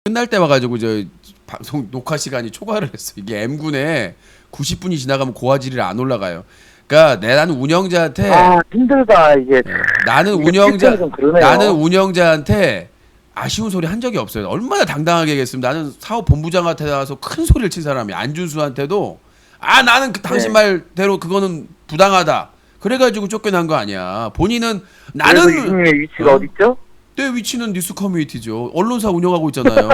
끝날 때 와가지고 저 방송 녹화 시간이 초과를 했어. 이게 M군에 90분이 지나가면 고화질이 안 올라가요. 그러니까 나는 운영자한테 힘들다 이게. 나는 나는 운영자한테 아쉬운 소리 한 적이 없어요. 얼마나 당당하게 얘기했으면 나는 사업 본부장한테 나와서 큰 소리를 친 사람이 안준수한테도 나는 당신 말대로 그거는 부당하다. 그래가지고 쫓겨난 거 아니야. 본인은 나는 유승민의 위치가 어딨죠? 내 위치는 뉴스 커뮤니티죠. 언론사 운영하고 있잖아요.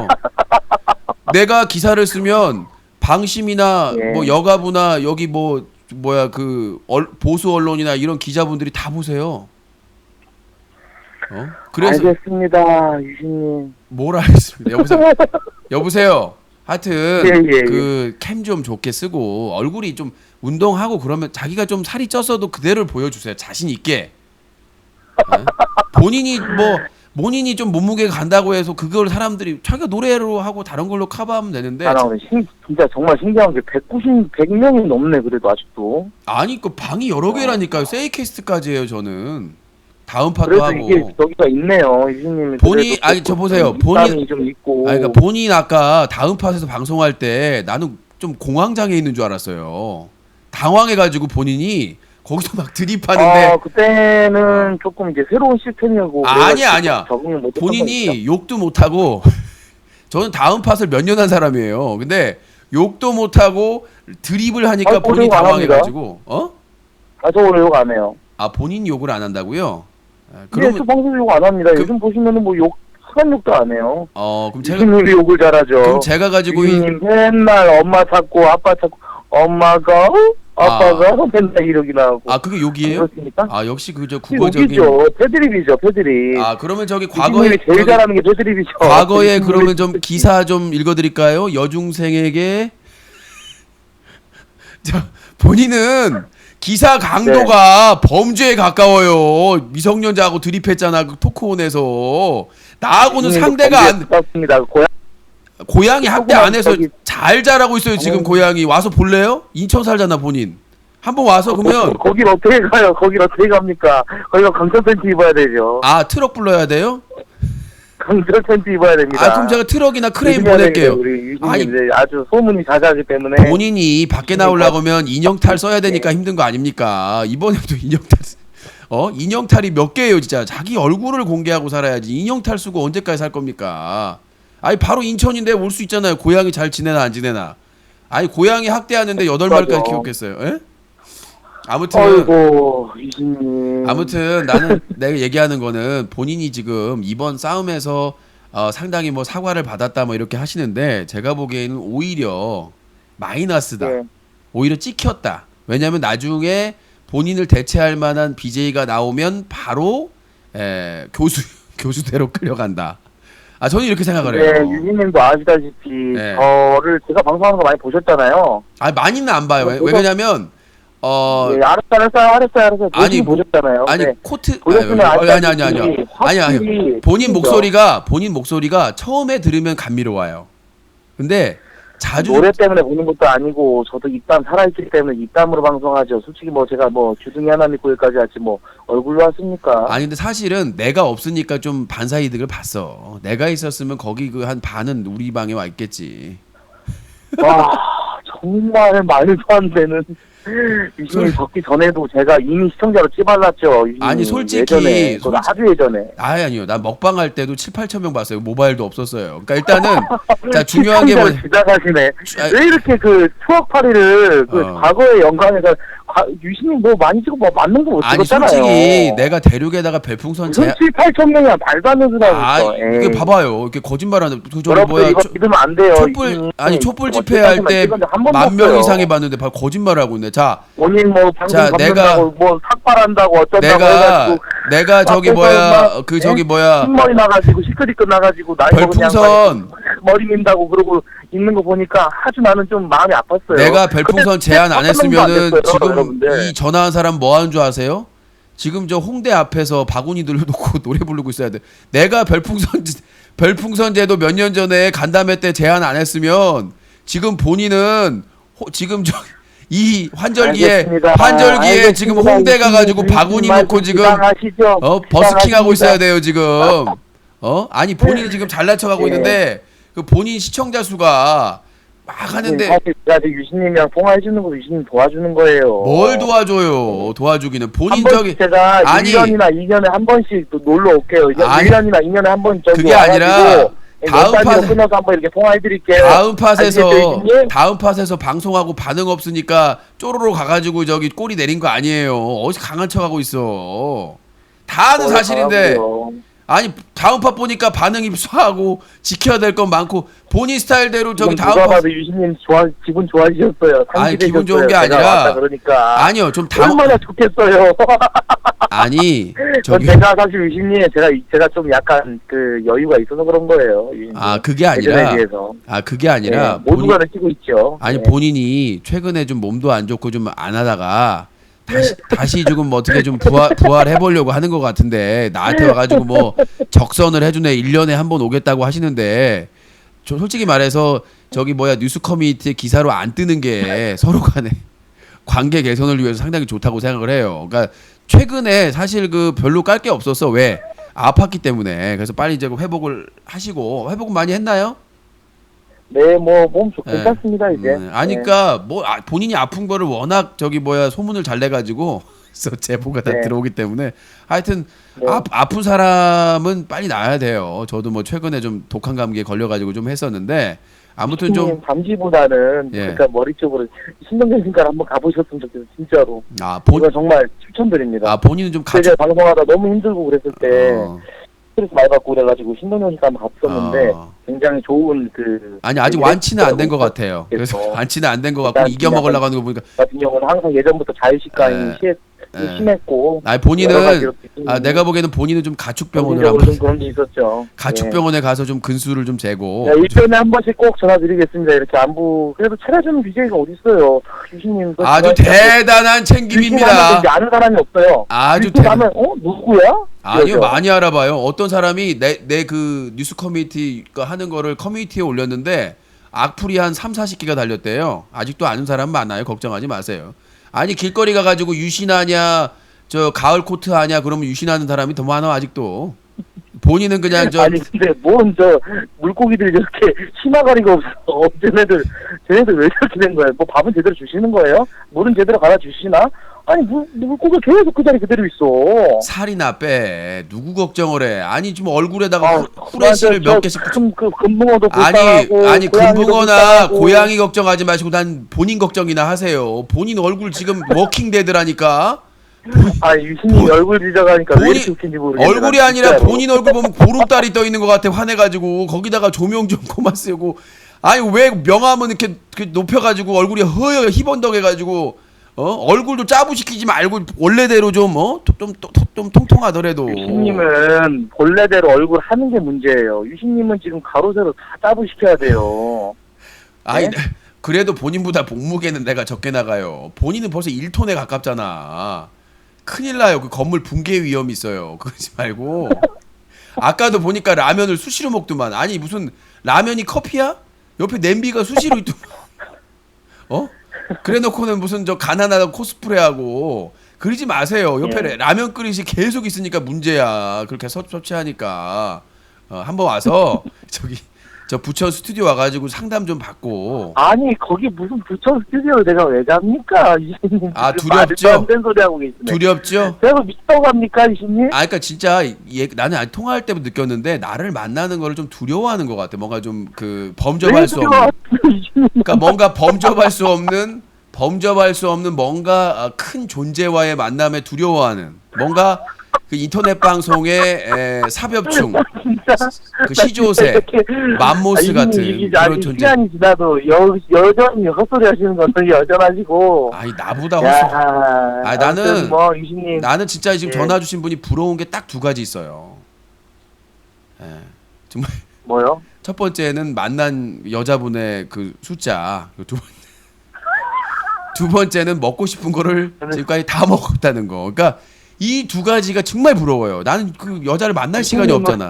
내가 기사를 쓰면 방심이나 뭐 여가부나 여기 보수 언론이나 이런 기자분들이 다 보세요. 그래서 알겠습니다, 유신님. 뭘 알겠습니다. 여보세요. 하여튼 그 캠 좀 좋게 쓰고 얼굴이 좀 운동하고 그러면 자기가 좀 살이 쪘어도 그대로를 보여주세요. 자신 있게. 본인이 좀 몸무게가 간다고 해서 그걸 사람들이 자기가 노래로 하고 다른 걸로 커버하면 되는데. 진짜 정말 신기한 게 100명이 넘네 그래도 아직도. 아니 그 방이 여러 개라니까요. 세이캐스트까지 해요 저는. 다음 파도 그래도 하고. 이게 여기가 있네요 유신님. 본인 저 보세요. 본인 좀 있고. 그러니까 본인 아까 다음 팟에서 방송할 때 나는 좀 공황장애 있는 줄 알았어요. 당황해가지고 본인이 거기서 막 드립하는데. 그때는 조금 이제 새로운 시스템이고. 아니야. 본인이 욕도 못하고 저는 다음 팟을 몇 년 한 사람이에요. 근데 욕도 못하고 드립을 하니까 본인이 당황해가지고. 저 오늘 욕 안 해요. 본인 욕을 안 한다고요? 그러면 저 방송 욕 안 합니다. 요즘 보시면은 뭐 한 욕도 안 해요. 그럼 제가 유신님이 욕을 잘하죠. 그럼 제가 가지고 유신님 맨날 엄마 찾고 아빠 찾고 엄마가 아빠가 맨날 이러기나 하고. 그게 욕이에요? 그렇습니까? 역시 그저 국어적인. 욕이죠. 패드립이죠. 패드립. 그러면 저기 과거에 제일 잘하는 게 패드립이죠. 과거에 그러면 좀 기사 좀 읽어드릴까요? 여중생에게 본인은 기사 강도가 범죄에 가까워요. 미성년자하고 드립했잖아. 그 토크온에서. 나하고는 상대가 안. 맞습니다. 고양이 학대 안 해서 잘 자라고 있어요. 지금 고양이. 와서 볼래요? 인천 살잖아 본인. 한번 와서 그러면. 거길 어떻게 가요? 거길 어떻게 갑니까? 거기가 강철 팬티 입어야 되죠. 트럭 불러야 돼요? 강철 팬티 입어야 됩니다. 그럼 제가 트럭이나 크레인 보낼게요. 우리 유신님 아주 소문이 자자하기 때문에. 본인이 밖에 나오려고 하면 인형탈 써야 되니까 힘든 거 아닙니까? 이번에도 인형탈이 몇 개예요 진짜. 자기 얼굴을 공개하고 살아야지. 인형탈 쓰고 언제까지 살 겁니까? 바로 인천인데 올 수 있잖아요. 고양이 잘 지내나 안 지내나. 고양이 학대하는데 8마리까지 키웠겠어요. 에? 아무튼 나는 내가 얘기하는 거는 본인이 지금 이번 싸움에서 상당히 뭐 사과를 받았다 뭐 이렇게 하시는데 제가 보기에는 오히려 마이너스다. 오히려 찍혔다. 왜냐하면 나중에 본인을 대체할 만한 BJ가 나오면 바로 교수대로 끌려간다. 저는 이렇게 생각을 해요. 네, 유진님도 아시다시피 저를 제가 방송하는 거 많이 보셨잖아요. 많이는 안 봐요. 왜 그러냐면 알았어요. 아니 보셨잖아요. 코트 아니 본인 목소리가 처음에 들으면 감미로워요. 근데 자주 노래 때문에 보는 것도 아니고 저도 입담 살아있기 때문에 입담으로 방송하죠. 솔직히 제가 주둥이 하나 믿고 여기까지 왔지 얼굴로 왔습니까? 근데 사실은 내가 없으니까 좀 반사이득을 봤어. 내가 있었으면 거기 한 반은 우리 방에 와 있겠지. 와 정말 말도 안 되는. 유신님 적기 전에도 제가 이미 시청자로 찌발랐죠. 솔직히 예전에, 아주 예전에. 아니요. 난 먹방 할 때도 7-8천 명 봤어요. 모바일도 없었어요. 그러니까 일단은 자 중요한 게 시작하시네. 왜 이렇게 추억팔이를 과거의 영광에서 유신님 많이 찍고 맞는 거 못 찍었잖아요. 솔직히 내가 대륙에다가 별풍선 7-8천 명이야 말도 안 되는 소리. 이게 봐봐요. 이렇게 거짓말하는 여러분들 이거 믿으면 안 돼요. 촛불 집회 할 때 10,000명 이상이 봤는데 바로 거짓말을 하고 있네. 자, 본인 방송 검증하고 삭발한다고 어쩐다고 해가지고 내가 흰머리 나가지고 시크릿 끝나가지고 나이 별풍선 머리 민다고 그러고 있는 거 보니까 아주 나는 좀 마음이 아팠어요. 내가 별풍선 제안 안 했으면은 지금 여러분들. 이 전화한 사람 뭐 하는 줄 아세요? 지금 저 홍대 앞에서 바구니 들여놓고 노래 부르고 있어야 돼. 내가 별풍선 제도 몇 년 전에 간담회 때 제안 안 했으면 지금 본인은 지금 이 환절기에 지금 홍대 가가지고 바구니 놓고 지금 버스킹 하고 있어야 돼요 지금. 본인이 지금 잘난 척하고 있는데 그 본인 시청자 수가 막 하는데 사실 제가 유신님이랑 통화해주는 거 유신님 도와주는 거예요. 뭘 도와줘요? 도와주기는 본인 한 저기 번씩 제가 아니 1년이나 2년에 한 번씩 또 놀러 올게요. 아니, 1년이나 2년에 한 번 저기 그게 아니라 와가지고 다음 다음 팟 끊어서 한번 이렇게 통화해드릴게요. 다음 팟에서 방송하고 반응 없으니까 쪼로로 가가지고 저기 꼬리 내린 거 아니에요. 어디서 강한 척하고 있어. 다 아는 사실인데. 아니 다음 팟 보니까 반응이 수하고 지켜야 될 건 많고 본인 스타일대로 저기 다음 팟 봐도 유신님 기분 좋아지셨어요. 아니 기분 좋은 게 아니라 그러니까 아니요 좀 다음 얼마나 좋겠어요. 아니 저기 제가 사실 유신님 제가 좀 약간 그 여유가 있어서 그런 거예요. 유신님. 아 그게 아니라 그게 아니라 네, 모두가 느끼고 있죠. 아니 네. 본인이 최근에 좀 몸도 안 좋고 좀 안 하다가 다시 조금 뭐 어떻게 좀 부활해 보려고 하는 것 같은데 나한테 와가지고 뭐 적선을 해주네 1년에 한 번 오겠다고 하시는데 저 솔직히 말해서 저기 뭐야 뉴스 커뮤니티에 기사로 안 뜨는 게 서로 간에 관계 개선을 위해서 상당히 좋다고 생각을 해요. 그러니까 최근에 사실 그 별로 깔 게 없었어. 왜? 아팠기 때문에. 그래서 빨리 이제 회복을 하시고 회복은 많이 했나요? 네, 뭐 몸 괜찮습니다 이제. 아니까 뭐 본인이 아픈 거를 워낙 저기 뭐야 소문을 잘 내가지고 그래서 제보가 다 들어오기 때문에 하여튼 아픈 사람은 빨리 나아야 돼요. 저도 뭐 최근에 좀 독한 감기에 걸려가지고 좀 했었는데 아무튼 좀 감기보다는 그러니까 머리 쪽으로 신경정신과를 한번 가보셨으면 좋겠어요. 진짜로. 이거 정말 추천드립니다. 본인은 좀 제가 방송하다 너무 힘들고 그랬을 때. 스트레스 많이 받고 그래가지고 신동정신과 한번 갔었는데 굉장히 좋은 그 아니 아직 완치는 안 된 것 같아요. 그래서 완치는 안 된 것 같고 이겨 먹으려고 하는 거 보니까 같은 경우는 항상 예전부터 자의식감이 심했고. 아니 본인은 내가 보기에는 본인은 좀 가축병원을 한번 그런 게 있었죠. 가축병원에 가서 좀 근수를 좀 재고. 네, 1년에 한 번씩 꼭 전화드리겠습니다. 이렇게 안부 그래도 찾아주는 BJ가 어디 있어요? 유신님 아주 대단한 챙김입니다. 아는 사람이 없어요. 아주 대단한 누구야? 아니요 많이 알아봐요. 어떤 사람이 내 그 뉴스 커뮤니티 하는 거를 커뮤니티에 올렸는데 악플이 한 3-40개가 달렸대요. 아직도 아는 사람 많아요. 걱정하지 마세요. 아니 길거리 가가지고 유신하냐 저 가을 코트 하냐 그러면 유신하는 사람이 더 많아 아직도. 본인은 그냥 아니 근데 뭔 물고기들이 저렇게 치마가리가 없어. 쟤네들 왜 이렇게 된 거예요? 뭐 밥은 제대로 주시는 거예요? 물은 제대로 갈아 주시나? 아니 물고기 계속 그 자리 그대로 있어. 살이나 빼. 누구 걱정을 해? 아니 좀 얼굴에다가 후레쉬를 몇 개씩 그 금붕어도 아니 금붕어나 고양이 걱정하지 마시고 난 본인 걱정이나 하세요. 본인 얼굴 지금 워킹 데드라니까. 유신님 얼굴 뒤져가니까 왜 이렇게 웃긴지 모르겠네. 얼굴이 아니라 본인 얼굴 보면 보름달이 떠 있는 것 같아. 화내가지고 거기다가 조명 좀 고만 쓰고. 아니 왜 명함은 이렇게 높여가지고 얼굴이 허여 희번덕해가지고 얼굴도 짜부시키지 말고 원래대로 좀 통통하더라도. 유신님은 본래대로 얼굴 하는 게 문제예요. 유신님은 지금 가로 세로 다 짜부시켜야 돼요. 아니 그래도 본인보다 몸무게는 내가 적게 나가요. 본인은 벌써 1톤에 가깝잖아. 큰일 나요. 그 건물 붕괴 위험이 있어요. 그러지 말고. 아까도 보니까 라면을 수시로 먹더만. 아니 무슨 라면이 커피야? 옆에 냄비가 수시로 있더만. 그래놓고는 무슨 저 가난하다고 코스프레하고 그러지 마세요. 옆에 라면 그릇이 계속 있으니까 문제야. 그렇게 섭섭해하니까 한번 와서 저 부천 스튜디오 와가지고 상담 좀 받고. 아니 거기 무슨 부천 스튜디오 내가 왜 갑니까? 두렵죠? 안 된 소리 하고 계시네. 두렵죠? 제가 미쳤다고 갑니까 이신님? 그러니까 진짜 나는 통화할 때부터 느꼈는데 나를 만나는 거를 좀 두려워하는 것 같아. 뭔가 좀 그 범접할 수 없는. 그러니까 뭔가 범접할 수 없는 뭔가 큰 존재와의 만남에 두려워하는 뭔가 그 인터넷 방송의 삽엽충, 그 시조새, 맘모스 같은 그런 존재. 시간이 지나도 여전히 헛소리 하시는 건 여전하시고. 아니 나보다 헛소리. 나는 유신님. 나는 진짜 지금 전화 주신 분이 부러운 게 딱 2가지 있어요. 정말. 뭐요? 첫 번째는 만난 여자분의 그 숫자. 두 번째는 먹고 싶은 거를 지금까지 다 먹었다는 거. 그러니까 이 2가지가 정말 부러워요. 나는 그 여자를 만날 시간이 없잖아.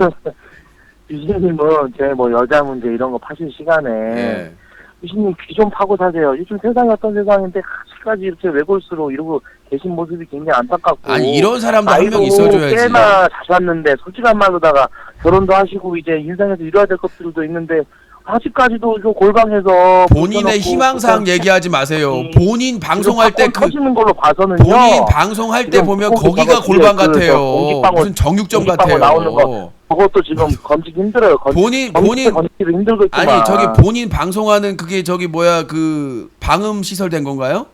유신님은 제 여자 문제 이런 거 파실 시간에 유신님 귀 좀 파고 사세요. 요즘 세상이 어떤 세상인데 아직까지 이렇게 외골수로 이러고 계신 모습이 굉장히 안타깝고. 아니 이런 사람도 한 명 있어줘야지. 꽤나 자셨는데 솔직한 말로다가 결혼도 하시고 이제 인생에서 이뤄야 될 것들도 있는데 아직까지도 저 골방에서 본인의 희망사항 얘기하지 마세요. 본인 방송할 때 하시는 걸로 봐서는요. 본인 방송할 때 보면 거기가 골방 같아요. 무슨 정육점 같아요. 나오는 거 그것도 지금 건지기 힘들어요. 본인 건지기도 힘들고 있지만. 아니 저기 본인 방송하는 그게 저기 뭐야 그 방음 시설 된 건가요?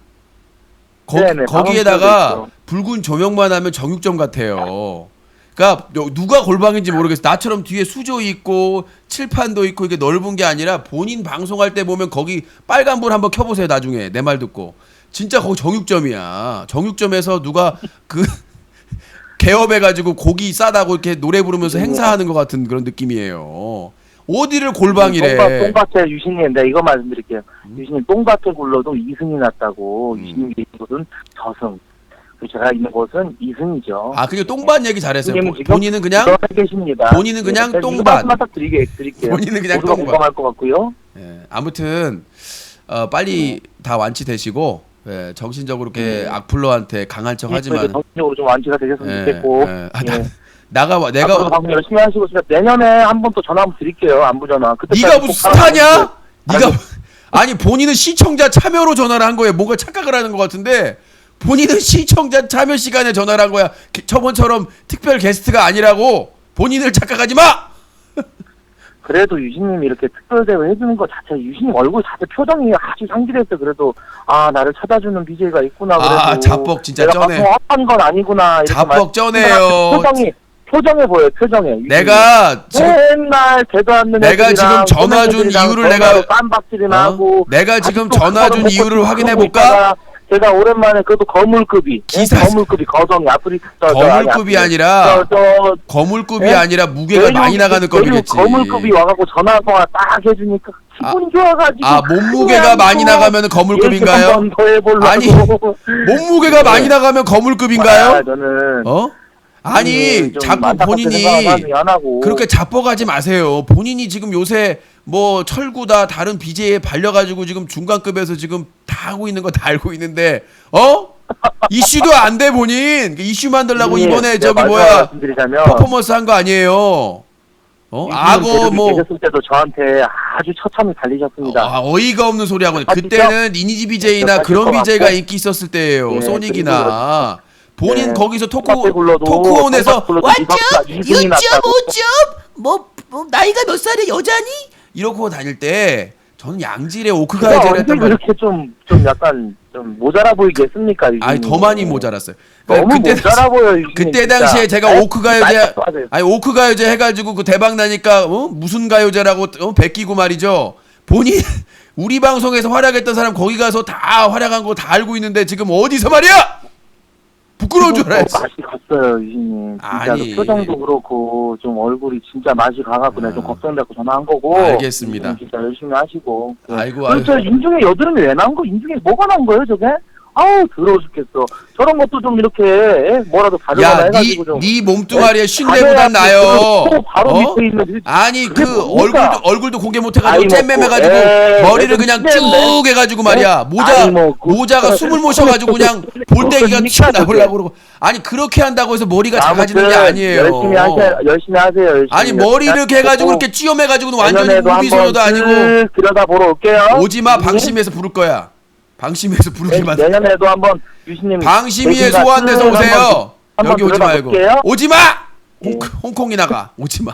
네네, 거기에다가 붉은 조명만 하면 정육점 같아요. 그러니까 누가 골방인지 모르겠어. 나처럼 뒤에 수조 있고 칠판도 있고 이게 넓은 게 아니라 본인 방송할 때 보면 거기 빨간 불 한번 켜보세요. 나중에 내 말 듣고 진짜 거기 정육점이야. 정육점에서 누가 그 개업해가지고 고기 싸다고 이렇게 노래 부르면서 행사하는 것 같은 그런 느낌이에요. 어디를 골방이래. 똥밭에 유신님, 내가 이거 말씀드릴게요. 유신님 똥밭에 굴러도 2승이 났다고. 유신님 계신 곳은 저승. 제가 있는 곳은 2승이죠. 아, 그게 똥밭 얘기 잘했어요. 본인은 그냥 계십니다. 본인은 그냥 똥밭. 드릴게요. 본인은 그냥 모두가 똥밭. 공감할 것 같고요. 예, 아무튼 빨리 다 완치되시고 정신적으로 이렇게 악플러한테 강한 척하지만 정신적으로 좀 완치가 되셨으면 좋겠고. 내가 방송 열심히 하시고 진짜 내년에 한 번 또 전화 한번 드릴게요. 안부 전화. 네가 무슨 스타냐? 네가 아니 본인은 시청자 참여로 전화를 한 거예요. 뭔가 착각을 하는 것 같은데. 본인은 시청자 참여 시간에 전화를 한 거야. 저번처럼 특별 게스트가 아니라고. 본인을 착각하지 마. 그래도 유진님이 이렇게 특별 대우 해주는 거 자체, 유진님 얼굴 자체 표정이 아주 상실했어. 그래도 나를 찾아주는 BJ가 있구나. 그래도 자뻑 진짜 쩌네. 내가 한 건 아니구나. 자뻑 쩌네요. 표정에 보여. 표정에. 유진님. 내가 지금 맨날 대도 않는 내가 지금 전화 준 이유를 내가 깜박질이나고. 내가 지금 전화 준 이유를 확인해 볼까? 제가 오랜만에 그래도 거물급이 거물급이 거성이 거물급이 아니라 거물급이 아니라 무게가 많이 나가는 급이겠지. 거물급이 와갖고 전화 통화 딱 해주니까 기분이 좋아가지고. 몸무게가 많이 나가면 거물급인가요? 아니 몸무게가 많이 나가면 거물급인가요? 저는 아니 자꾸 본인이 그렇게 자뻑하지 마세요. 본인이 지금 요새 뭐 철구다 다른 BJ에 발려가지고 지금 중간급에서 지금 다 하고 있는 거 다 알고 있는데 이슈도 안 돼 본인. 이슈 만들려고 이번에 저기 뭐야 퍼포먼스 한 거 아니에요. 악어 뭐 계셨을 때도 저한테 아주 처참히 달리셨습니다. 어이가 없는 소리 하고 그때는 리니지 BJ나 그런 BJ가 인기 있었을 때예요. 소닉이나 본인 거기서 토크온에서 왓츠 유점 뭐 나이가 몇 살의 여자니? 이러고 다닐 때 저는 양질의 오크가이제를 했단 말이에요. 그렇게 좀 약간 좀 모자라 보이게 했습니까? 아니 더 많이 모자랐어요. 너무 모자라 보여. 그때 당시에 제가 오크가요제 오크가요제 해가지고 그 대박 나니까 무슨 가요제라고 베끼고 말이죠. 본인 우리 방송에서 활약했던 사람 거기 가서 다 활약한 거 다 알고 있는데 지금 어디서 말이야? 부끄러운 줄 알았어. 맛이 갔어요, 유진님. 진짜 아니. 표정도 그렇고 좀 얼굴이 진짜 맛이 가갖고 내가 좀 걱정돼서 전화한 거고. 알겠습니다. 진짜 열심히 하시고. 아이고. 그렇죠. 인중에 여드름이 왜 나온 거? 인중에 뭐가 나온 거예요, 저게? 아우 더러워 죽겠어. 저런 것도 좀 이렇게 뭐라도 바르거나 해가지고 좀. 네 몸뚱아리에 쉰내보단 나요. 바로 밑에 있는. 아니 그 얼굴도 공개 못해가지고 잼매매가지고 머리를 그냥 쭉 해가지고 말이야. 모자가 숨을 못 쉬어가지고 그냥 볼때기가 튀어나오려고 그러고. 아니 그렇게 한다고 해서 머리가 작아지는 게 아니에요. 열심히 하세요. 열심히. 아니 머리를 이렇게 해가지고 이렇게 찌엄해가지고는 완전히 무비소녀도 아니고. 들여다 보러 올게요. 오지마 방심해서 부를 거야. 방심해서 부르기만. 내년에도 한번 유신님. 방심위에 소환돼서 오세요. 여기 오지 말고. 볼게요. 오지마. 홍콩이 나가. 오지마.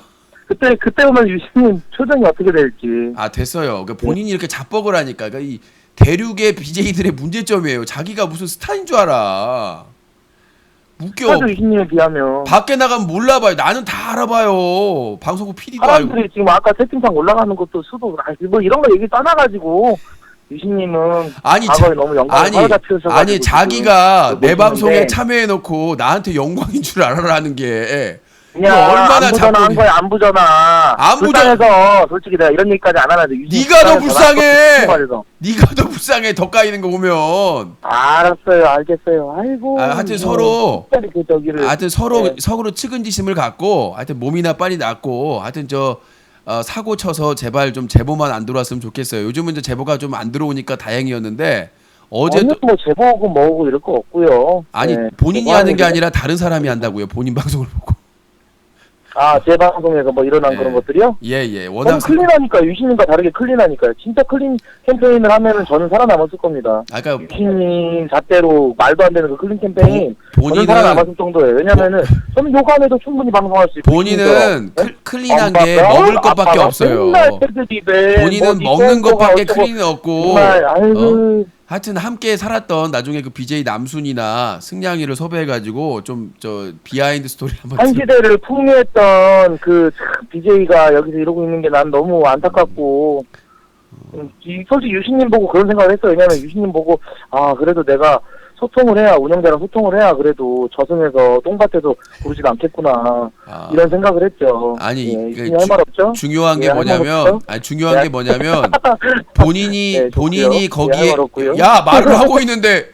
그때 오면 유신님 표정이 어떻게 될지. 됐어요. 그러니까 본인이 이렇게 자뻑을 하니까 그러니까 이 대륙의 BJ들의 문제점이에요. 자기가 무슨 스타인 줄 알아. 웃겨. 유신님에 비하면. 밖에 나가면 몰라봐요. 나는 다 알아봐요. 방송국 PD도 알고. 사람들이 지금 아까 채팅창 올라가는 것도 수도 뭐 이런 거 얘기 떠나가지고. 유신님은 과거에 너무 영광을 아니 자기가 내 방송에 참여해놓고 나한테 영광인 줄 알아라는 게 얼마나 안부전화 한 거야. 안부전화 불쌍해서 솔직히 내가 이런 얘기까지 안 하는데 네가 더 불쌍해. 네가 더 불쌍해. 더 까이는 거 보면. 알았어요. 알겠어요. 아이고. 하여튼 서로 측은지심을 갖고 하여튼 몸이나 빨리 낫고 하여튼 사고 쳐서 제발 좀 제보만 안 들어왔으면 좋겠어요. 요즘은 이제 제보가 좀 안 들어오니까 다행이었는데 어제도 뭐 제보하고 뭐하고 이럴 거 없고요. 아니 본인이 하는 게 아니라 다른 사람이 한다고요. 본인 방송을 보고. 제 방송에서 뭐 일어난 그런 것들이요? 예. 너무 워낙 클린하니까 유신님과 다르게 클린하니까요. 진짜 클린 캠페인을 하면은 저는 살아남았을 겁니다. 아까 유신님 잣대로 말도 안 되는 그 클린 캠페인 저는 본인은 살아남았을 정도예요. 왜냐면은 저는 요거 안 해도 충분히 방송할 수 있고 본인은 네? 클린한 게 먹을 것밖에 없어요. 맨날 패드립에 본인은 뭐 먹는 니꺼 것밖에 어쩌고 클린이 없고 정말 아이고 하여튼 함께 살았던 나중에 그 BJ 남순이나 승냥이를 섭외해가지고 좀 저 비하인드 스토리를 한번 한 시대를 풍미했던 그 BJ가 여기서 이러고 있는 게 난 너무 안타깝고 솔직히 유신님 보고 그런 생각을 했어요. 왜냐면 유신님 보고 그래도 내가 소통을 해야 운영자랑 소통을 해야 그래도 저승에서 똥밭에도 부르지도 않겠구나 이런 생각을 했죠. 아니 유신님 할 말 없죠? 중요한 게 할 말 뭐냐면 없죠? 중요한 게 뭐냐면 본인이 네, 본인이 좋고요. 거기에 할 말 없고요. 야 말을 하고 있는데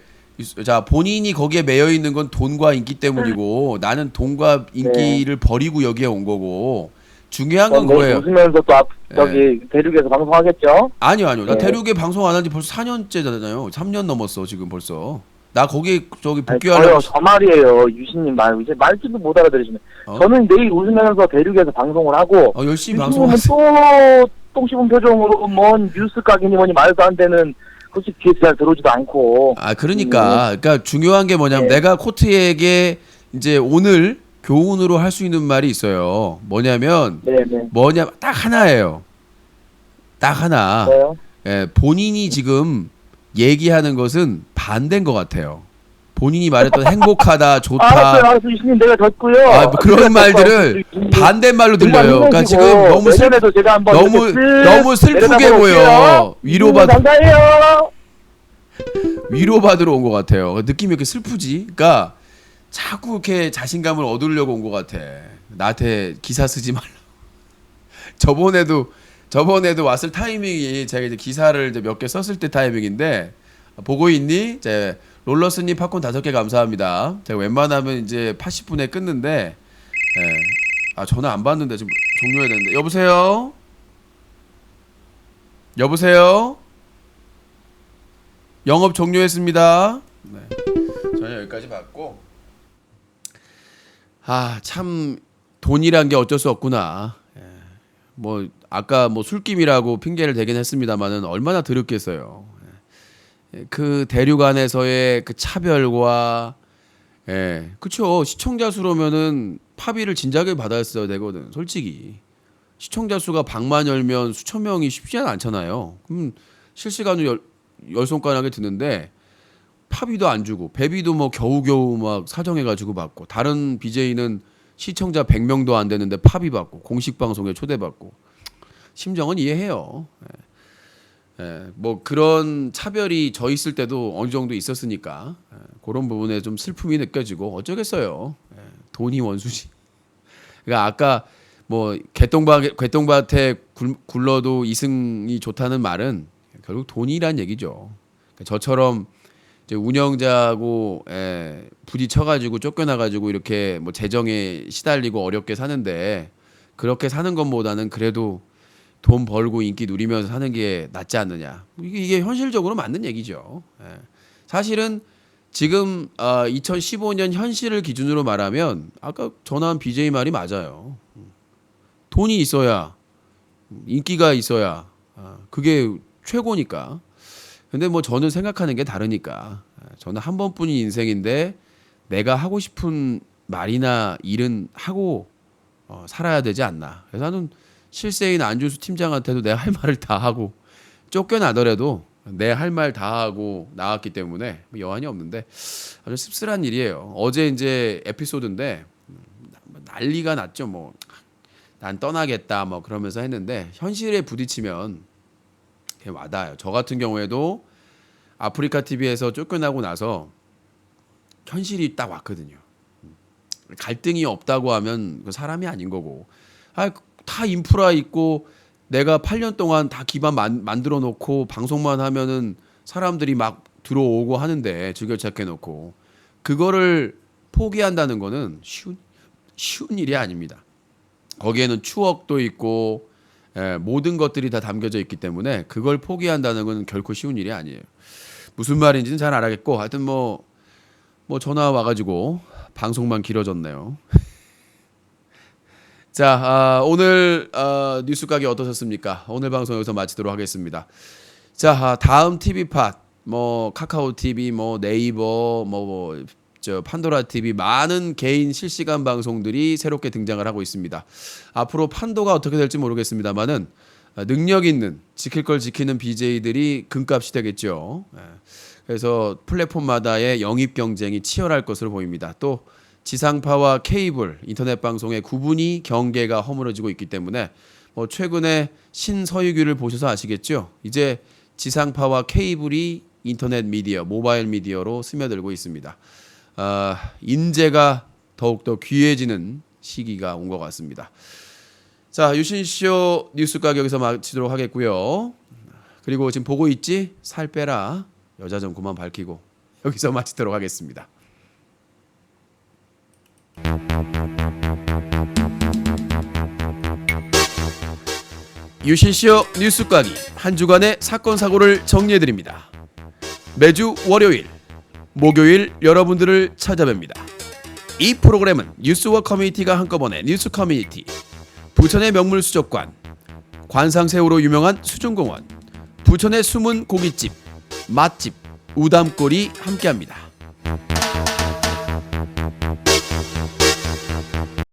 자 본인이 거기에 매여 있는 건 돈과 인기 때문이고 나는 돈과 인기를 버리고 여기에 온 거고 중요한 건 그거예요. 웃으면서 또 저기 대륙에서 방송하겠죠? 아니요. 나 네. 대륙에 방송 안 한 지 벌써 4년째잖아요. 3년 넘었어 지금 벌써. 나 거기 저기 아니, 복귀하려고. 저 말이에요. 유신님 말 이제 말투도 못 알아들으시네. 어? 저는 내일 웃으면서 대륙에서 방송을 하고 열심히 유신님은 방송하세요. 또 똥 씹은 표정으로 뭔 뉴스 각이니 뭐니 말도 안 되는 솔직히 귀에 잘 들어오지도 않고. 그러니까 중요한 게 뭐냐면 네. 내가 코트에게 이제 오늘 교훈으로 할 수 있는 말이 있어요. 뭐냐면 네네. 딱 하나예요. 딱 하나. 뭐요? 예, 본인이 지금 얘기하는 것은 반대인 것 같아요. 본인이 말했던 행복하다, 좋다. 알았어요. 유신님 내가 졌고요. 뭐 그런 말들을 반대말로 들려요. 그러니까 지금 너무 내년에도 제가 한번 너무 슬프게 보여. 감사해요. 위로받으러 온 것 같아요. 느낌이 이렇게 슬프지? 그러니까 자꾸 이렇게 자신감을 얻으려고 온 것 같아. 나한테 기사 쓰지 말라. 저번에도 왔을 타이밍이 제가 이제 기사를 이제 몇 개 썼을 때 타이밍인데 보고 있니? 이제 롤러스님 팝콘 5개 감사합니다. 제가 웬만하면 이제 80분에 끊는데 전화 안 받는데 지금 종료해야 되는데 여보세요? 영업 종료했습니다. 네. 전화 여기까지 받고 참 돈이란 게 어쩔 수 없구나. 뭐 아까 뭐 술김이라고 핑계를 대긴 했습니다만은 얼마나 더럽겠어요. 그 대륙 안에서의 그 차별과 그쵸. 시청자 수로면은 팝이를 진작에 받았어야 되거든. 솔직히 시청자 수가 방만 열면 수천 명이 쉽지는 않잖아요. 그럼 실시간으로 열 손가락에 드는데 팝이도 안 주고 베비도 뭐 겨우겨우 막 사정해가지고 받고 다른 BJ는 시청자 100명도 안 되는데 팝이 받고 공식 방송에 초대받고 심정은 이해해요. 뭐 그런 차별이 저 있을 때도 어느 정도 있었으니까 그런 부분에 좀 슬픔이 느껴지고 어쩌겠어요. 돈이 원수지. 그러니까 아까 뭐 개똥밭에 굴러도 이승이 좋다는 말은 결국 돈이란 얘기죠. 그러니까 저처럼 이제 운영자하고 부딪혀가지고 쫓겨나가지고 이렇게 뭐 재정에 시달리고 어렵게 사는데 그렇게 사는 것보다는 그래도 돈 벌고 인기 누리면서 사는 게 낫지 않느냐. 이게 현실적으로 맞는 얘기죠. 사실은 지금 2015년 현실을 기준으로 말하면 아까 전화한 BJ 말이 맞아요. 돈이 있어야 인기가 있어야 그게 최고니까. 근데 뭐 저는 생각하는 게 다르니까. 저는 한 번뿐인 인생인데 내가 하고 싶은 말이나 일은 하고 살아야 되지 않나. 그래서 나는 실세인 안준수 팀장한테도 내 할 말을 다 하고 쫓겨나더라도 내 할 말 다 하고 나왔기 때문에 여한이 없는데 아주 씁쓸한 일이에요. 어제 이제 에피소드인데 난리가 났죠. 뭐 난 떠나겠다 뭐 그러면서 했는데 현실에 부딪히면 와닿아요. 저 같은 경우에도 아프리카 TV에서 쫓겨나고 나서 현실이 딱 왔거든요. 갈등이 없다고 하면 그 사람이 아닌 거고 다 인프라 있고 내가 8년 동안 다 기반 만들어 놓고 방송만 하면은 사람들이 막 들어오고 하는데 즐겨찾게 놓고 그거를 포기한다는 거는 쉬운 일이 아닙니다. 거기에는 추억도 있고 모든 것들이 다 담겨져 있기 때문에 그걸 포기한다는 건 결코 쉬운 일이 아니에요. 무슨 말인지는 잘 알겠고 하여튼 뭐 전화 와가지고 방송만 길어졌네요. 자, 오늘 뉴스 가게 어떠셨습니까? 오늘 방송 여기서 마치도록 하겠습니다. 자, 다음 TV팟, 뭐 카카오 TV, 뭐 네이버, 저 판도라 TV 많은 개인 실시간 방송들이 새롭게 등장을 하고 있습니다. 앞으로 판도가 어떻게 될지 모르겠습니다만은 능력 있는 지킬 걸 지키는 BJ들이 금값이 되겠죠. 그래서 플랫폼마다의 영입 경쟁이 치열할 것으로 보입니다. 또 지상파와 케이블 인터넷 방송의 구분이 경계가 허물어지고 있기 때문에 뭐 최근에 신서유기를 보셔서 아시겠죠. 이제 지상파와 케이블이 인터넷 미디어, 모바일 미디어로 스며들고 있습니다. 인재가 더욱더 귀해지는 시기가 온 것 같습니다. 자, 유신쇼 뉴스가 여기서 마치도록 하겠고요. 그리고 지금 보고 있지? 살 빼라. 여자 좀 그만 밝히고 여기서 마치도록 하겠습니다. 유신쇼 뉴스 까기 한 주간의 사건 사고를 정리해드립니다. 매주 월요일, 목요일 여러분들을 찾아뵙니다. 이 프로그램은 뉴스와 커뮤니티가 한꺼번에 뉴스 커뮤니티, 부천의 명물수족관, 관상새우로 유명한 수중공원, 부천의 숨은 고깃집, 맛집, 우담골이 함께합니다.